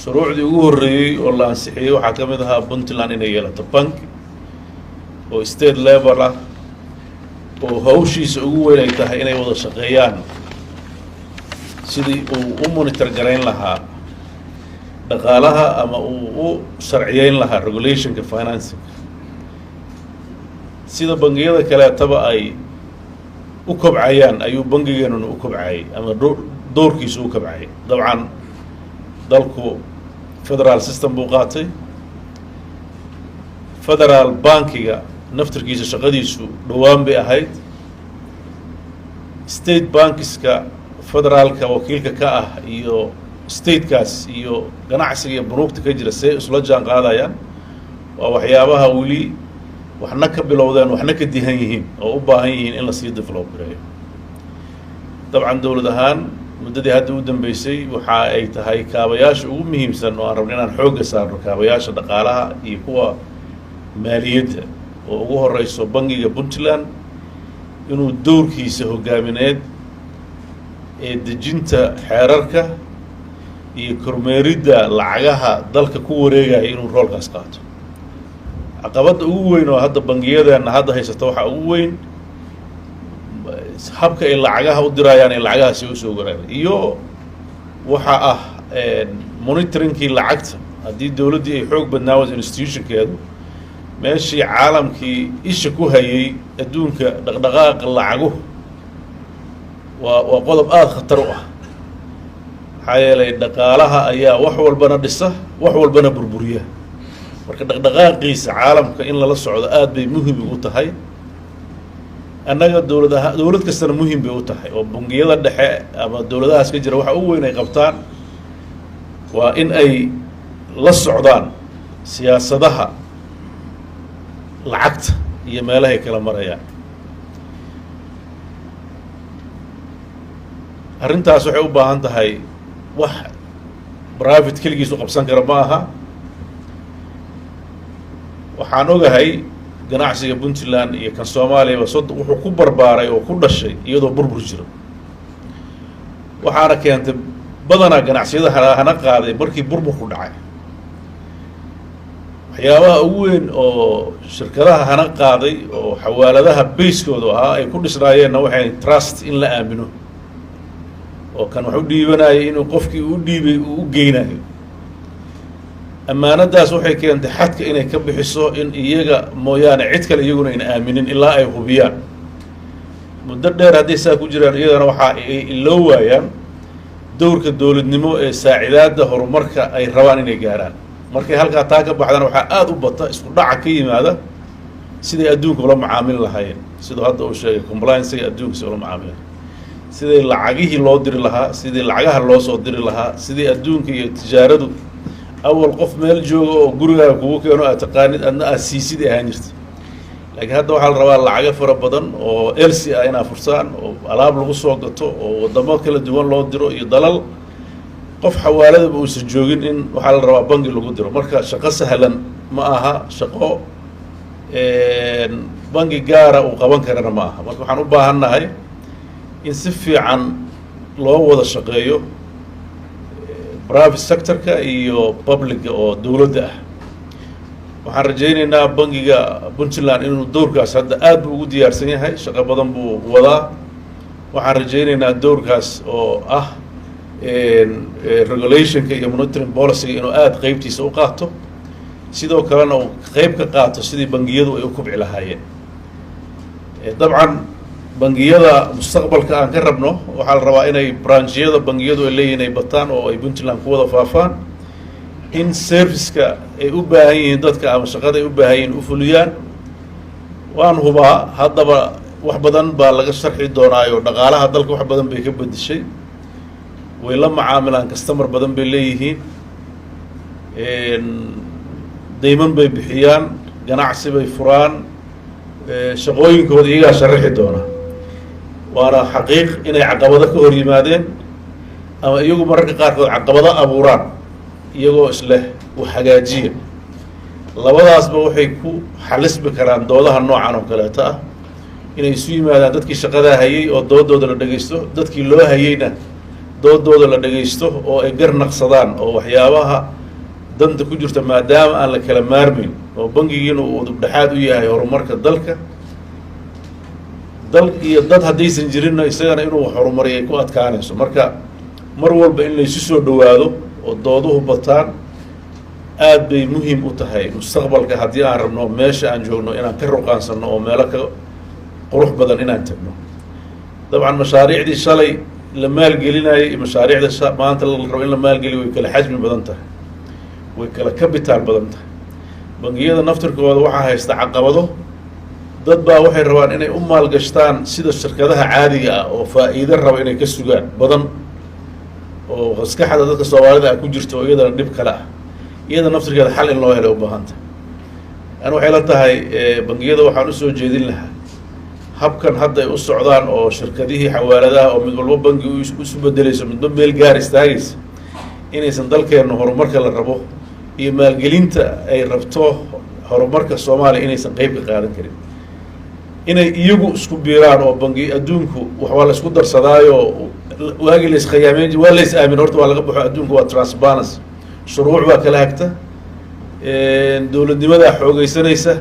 shuruucdii ugu horreeyey oo la ansixiyey waxaa ka mid ahaa Puntland inay yeelato bank oo state level ah oo hawshiisa ugu weyn ay tahay inay wada shaqeeyaan sidii uu u monitor garayn lahaa dhaqaalaha ama uu u sharciyeyn lahaa regulationka financing sida bangiyada kaleetaba ay u kobcayaan ayuu bangigeenuna u kobcayay ama doorkiisu u kobcayay dabcan dalku federal system buu qaatay federal bankiga naftarkiisa shaqadiisu dhowaan bay ahayd state bankiska federaalka wakiilka ka ah iyo statekaas iyo ganacsiga iyo bunuugta ka jira see isla jaan qaadayaan waa waxyaabaha weli waxna ka bilowdeen waxna ka dihan yihiin oo u baahan yihiin in la sii develop gareeyo dabcan dowlad ahaan muddadii hadda u dambeysay waxa ay tahay kaabayaasha ugu muhiimsan oo aan rabno inaan xoogga saarno kaabayaasha dhaqaalaha iyo kuwa maaliyadda oo ugu horeyso bangiga Puntland inuu doorkiisa hogaamineed ee dejinta xeerarka iyo kormeeridda lacagaha dalka ku wareegaya inuu roolkaas qaato caqabadda ugu weyn oo hadda bangiyadeena hadda haysato waxa ugu weyn habka ay lacagaha u dirayaan ee lacagahaasi u soo garaan iyo waxa ah monitoringkii lacagta haddii dowladdii ay xoog badnaawad institutionkeedu meeshii caalamkii isha ku hayay adduunka dhaqdhaqaaqa lacaguhu waa qodob aada khatar u ah maxaa yeelay dhaqaalaha ayaa wax walbana dhisa wax walbana burburiya marka dhaqdhaqaaqiisa caalamka in lala socdo aada bay muhim ugu tahay annaga dowlad kastana muhim bay u tahay oo bangiyada dhexe ama dowladahaas ka jira waxa ugu weyn ay qabtaan waa in ay la socdaan siyaasadaha lacagta iyo meelahay kala marayaan arrintaas waxay u baahan tahay wax private keligiis u qabsan kara ma aha waxaan ogahay ganacsiga Puntland iyo kan Soomaaliya wuxuu ku barbaaray oo ku dhashay iyadoo burbur jiro waxaana keentay badanaa ganacsiyada hana qaaday markii burburku dhacay waxyaabaha ugu weyn oo shirkadaha hana qaaday oo xawaaladaha bayskooda ahaa ay ku dhisnaayeenna waxay trust in la aamino oo kan wax u dhiibanayay inuu qofkii u dhiibay uu u geynayo ammaanadaas waxay keentay xadka inay ka bixiso in iyaga mooyaane cid kale iyaguna ayna aaminin ilaa ay hubiyaan muddo dheer hadday saa ku jiraan iyadana waxa ay iloo waayaan dowrka dowladnimo ee saacidaadda horumarka ay rabaan inay gaaraan markay halkaa taa ka baxdana waxaa aada u bata isku dhaca ka yimaada siday adduunka ula macaamili lahaayeen siduu hadda uu sheegay compliancega adduunka ula macaamila sidii lacagihii loo diri lahaa sidii lacagaha loo soo diri lahaa sidii adduunka iyo tijaaradu awal qof meel jooga oo gurigaaga kugu keeno aad taqaanid adna aad siisid ahaan jirtay laakiin hadda waxaa la rabaa lacago fara badan oo elsi ah inaa fursaan oo alaab lagu soo gato oo wadamo kala duwan loo diro iyo dalal qof xawaaladaba uusan joogin in waxaa la rabaa bangi lagu diro marka shaqo sahlan ma aha shaqo bangi gaara uu qaban karana ma aha marka waxaan u baahannahay in si fiican loo wada shaqeeyo private sectorka iyo publica oo dowladda ah waxaan rajaynaynaa bangiga Puntland inuu doorkaas hadda aad buu ugu diyaarsan yahay shaqo badan buu wadaa waxaan rajaynaynaa doorkaas oo ah regulationka iyo monitoring policyga inuu aada qeybtiisa u qaato sidoo kalena uu qeyb ka qaato sidii bangiyadu ay u kobci lahaayeen dabcan bangiyada mustaqbalka aan ka rabno waxaa la rabaa inay branchiyada bangiyadu ay leeyihiin ay bataan oo ay Puntland ku wada faafaan in serviceka ay u baahan yihiin dadka ama shaqada ay u baahan yihiin u fuliyaan waan hubaa haddaba wax badan baa laga sharxi doonaayo dhaqaalaha dalka wax badan bay ka bedeshay way la macaamilaan customer badan bay leeyihiin deyman bay bixiyaan ganacsi bay furaan shaqooyinkooda iyagaa sharaxi doona waana xaqiiq inay caqabado ka hor yimaadeen ama iyagu mararka qaarkood caqabado abuuraan iyagoo isleh u hagaajiya labadaasba waxay ku xalisbi karaan doodaha noocan oo kaleeta ah inay isu yimaadaan dadkii shaqadaa hayay oo doodooda la dhegaysto dadkii loo hayayna doodooda la dhagaysto oo ay gar naqsadaan oo waxyaabaha danta ku jirta maadaama aan la kala maarmayn oo bangigiina uu dhexaad u yahay horumarka dalka dal iyo dad haddaysan jirinna isagana inuu horumariyay ku adkaanayso. marka mar walba in laysu soo dhowaado oo dooduhu bataan aad bay muhiim u tahay mustaqbalka haddii aan rabno meesha aan joogno inaan ka ruqaansanno oo meelo ka qurux badan inaan tagno. dabcan mashaariicdii shalay la maalgelinayay iyo mashaariicda maanta la rabo in la maalgeliyo way kala xajmi badan tahay, way kala kabitaal badan tahay. bangiyada naftirkooda waxaa haysta caqabado. dad baa waxay rabaan inay u maalgashtaan sida shirkadaha caadiga ah oo faa'iido raba inay ka sugaan badan oo maskaxda dadka soomaalida ah ku jirta oo iyadana dhib kale ah. iyada naftirkeeda xal in loo helay u baahan tahay. an waxay la tahay bangiyada waxaan usoo jeedin lahaa habkan hadda ay u socdaan oo shirkadihii xawaaladaha oo mid walba bangi isu bedelayso midba meel gaar istaagaysa inaysan dalkeenna horumarka la rabo iyo maalgelinta ay rabto horumarka soomaaliya inaysan qeyb ka qaadan karin. inay iyagu isku biiraan oo bangi adduunku waa la isku darsadaayo waagii la iskhiyaameyn waa la is aamin horta waa laga baxo. adduunku waa transparency, shuruuc baa kala hagta, dowladnimadaa xoogeysanaysa,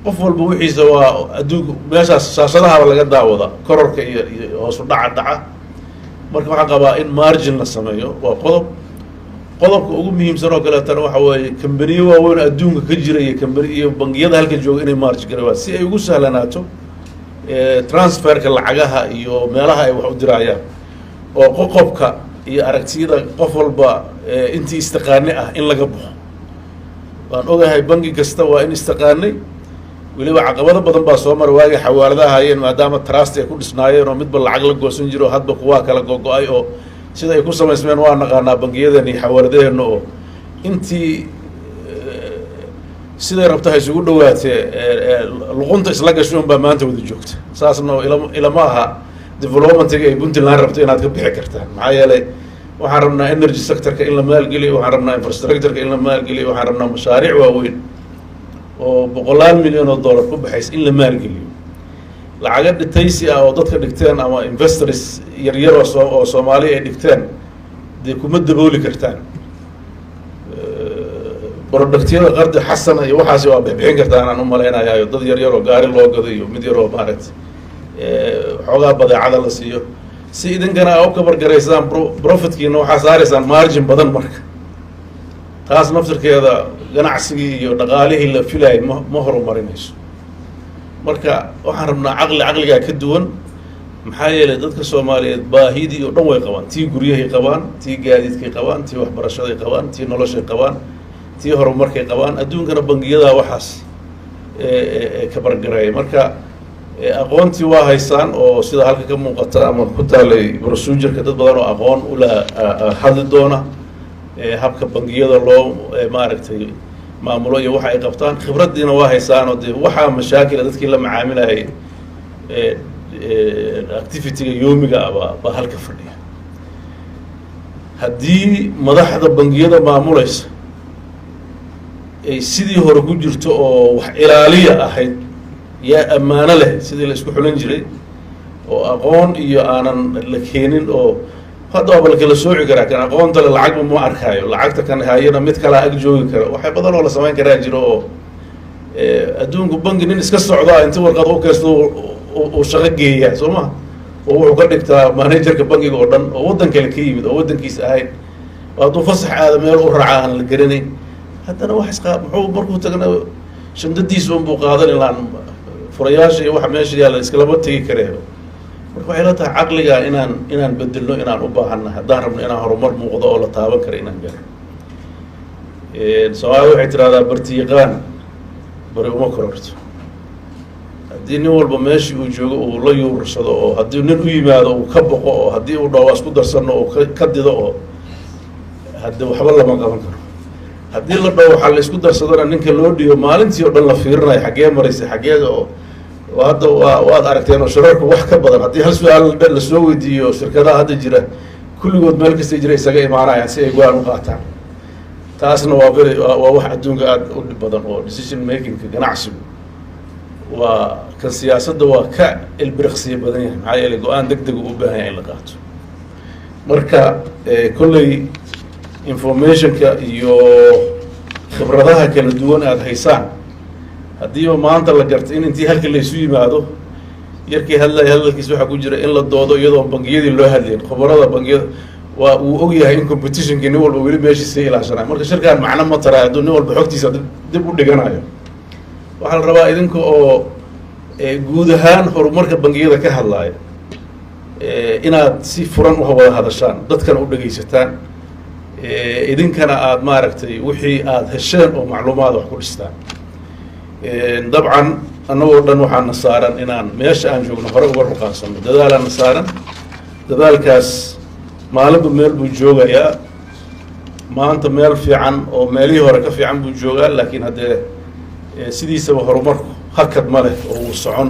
qof walba wixiisa waa adduunku meeshaas shaashadahaaba laga daawada kororka iyo hoosu dhaca. marka waxaan qabaa in margin la sameeyo waa qodobka ugu muhiimsan oo kaleetana waxa weeye kambaniyo waaweyn adduunka ka jira iyo bangiyada halka jooga inay margin gareebaan si ay ugu sahlanaato transferka lacagaha iyo meelaha ay wax u dirayaan oo qoqobka iyo aragtiyada qof walba intii istiqaane ah in laga baxo. waan ogahay bangi kasta waa in istiqaanay, weliba caqabado badan baa soo mara waagii xawaaladaha hayeen maadaama trust ay ku dhisnaayeen oo midba lacag la goosan jiro oo hadba kuwaa kala gogo-ay oo sida ay ku samaysmeen waa naqaanaa bangiyadan iyo xawaaladaheenna oo intii siday rabta ha isugu dhawaatee luqunta isla gasho un baa maanta wada joogta. saasna ilama aha developmentiga ay puntland rabto inaad ka bixi kartaan. maxaa yeelay waxaan rabnaa energy sectorka in la maalgeliyo, waxaan rabnaa infrastructureka in la maalgeliyo, waxaan rabnaa mashaariic waaweyn oo $100 milyan ku baxays in la maalgeliyo. lacaga dhitaysi ah oo dadka dhigteen ama investors yaryar oo soomaaliya ay dhigteen dee kuma dabooli kartaan. productyada qardi xasana iyo waxaasi waa bixbixin kartaan aan u malaynayayo dad yaryar oo gaari loo gado iyo mid yar oo maaragtay xoogaa badeecada la siiyo si idinkana aa u kabargaraysaan profitkiina waxaa saaraysaan margin badan. marka taas naftirkeeda ganacsigii iyo dhaqaalihii la filayay ma horumarinayso. marka waxaan rabnaa caqligaa ka duwan. maxaa yeelay dadka soomaaliyeed baahidii oo dhan way qabaan, tii guryahay qabaan, tii gaadiidkay qabaan, tii waxbarashaday qabaan, tii noloshay qabaan, tii horumarkay qabaan. adduunkana bangiyadaa waxaas ka bargareeyay. marka aqoontii waa haysaan oo sida halka ka muuqata ama ku taalay procedureka dad badan oo aqoon ula hadli doona habka bangiyada loo maaragtay maamulo iyo waxa ay qabtaan. khibraddiina waa haysaan oo dee waxaa mashaakila dadkii la macaamilayay activityga yoomiga ah baa halka fadhiya. haddii madaxda bangiyada maamulaysa ay sidii hore ku jirto oo wax ilaaliya ahayd yaa ammaano leh sidii la isku xulan jiray oo aqoon iyo aanan la keenin oo hadda waaba lakala sooci karaa kan aqoonta le lacagba ma arkaayo lacagta kan hayana mid kalaa ag joogi kara waxay badan oo la samayn karaa jiro oo adduunku bangi nin iska socdaa inta warqad u kaysto uu shaqo geeyaa soo maha oo wuxuu ka dhigtaa managerka bangiga oo dhan oo waddan kale ka yimid oo waddankiisa ahayn oo hadduu fasax aada meel u raaca aan la garanayn haddana wax muxuu markuu tagana shandadiisa unbuu qaadan ilaan furayaasha iyo waxa meesha yaalla iskalama tegi karee. marka waxay la tahay caqliga inaan bedelno inaan u baahanna haddaan rabno inaan horumar muuqdo oo la taaban kara inaan gaaro. soomaalida waxay tirahdaa barti yaqaan bari uma kororto. haddii nin walba meeshii uu joogo uu la yuursado oo haddii nin u yimaado uu ka boqo oo haddii uu dhaho waa isku darsano oo ka dido oo hadde waxba lama qaban karo. haddii la dhaho waxaa la isku darsadona ninka loo dhiyo maalintii oo dhan la fiirinayo xaggee maraysay xaggeeda oo hadda waad aragteen oo shirarku wax ka badan haddii hal su-aal la soo weydiiyo shirkadaha hadda jira kulligood meel kasta jira isaga imaanayaan si ay go-aan u qaataan. taasna waa wax adduunka aada u dhib badan oo decision makingka ganacsigu waa kan siyaasadda waa ka ilbiriqsiya badan yahay maxaa yeelay go-aan deg deg u baahan yahay in la qaato. marka kolley informationka iyo khibradaha kala duwan aad haysaan haddiiba maanta la gartay in intii halka laysu yimaado yarkii hadlaya hadalkiis waxaa ku jira in la doodo iyadoo bangiyadii loo hadlayn khubarada bangiyada waa uu og yahay in competitionkii nin walba weli meeshiisa ilaashanayo marka shirkaan macno ma taraay hadduu nin walba xogtiisa dib u dhiganayo waxaa la rabaa idinka oo guud ahaan horumarka bangiyada ka hadlaaya inaad si furan u wada hadashaan dadkana u dhegaysataan idinkana aad maaragtay wixii aad hesheen oo macluumaad wax ku dhistaan dabcan annagoo dhan waxaana saaran inaan meesha aan joogno hore uga ruqaansano dadaalaana saaran dadaalkaas maalinba meel buu joogayaa maanta meel fiican oo meelihii hore ka fiican buu joogaa laakiin haddee sidiisaba horumarku hakad ma leh oo uu socon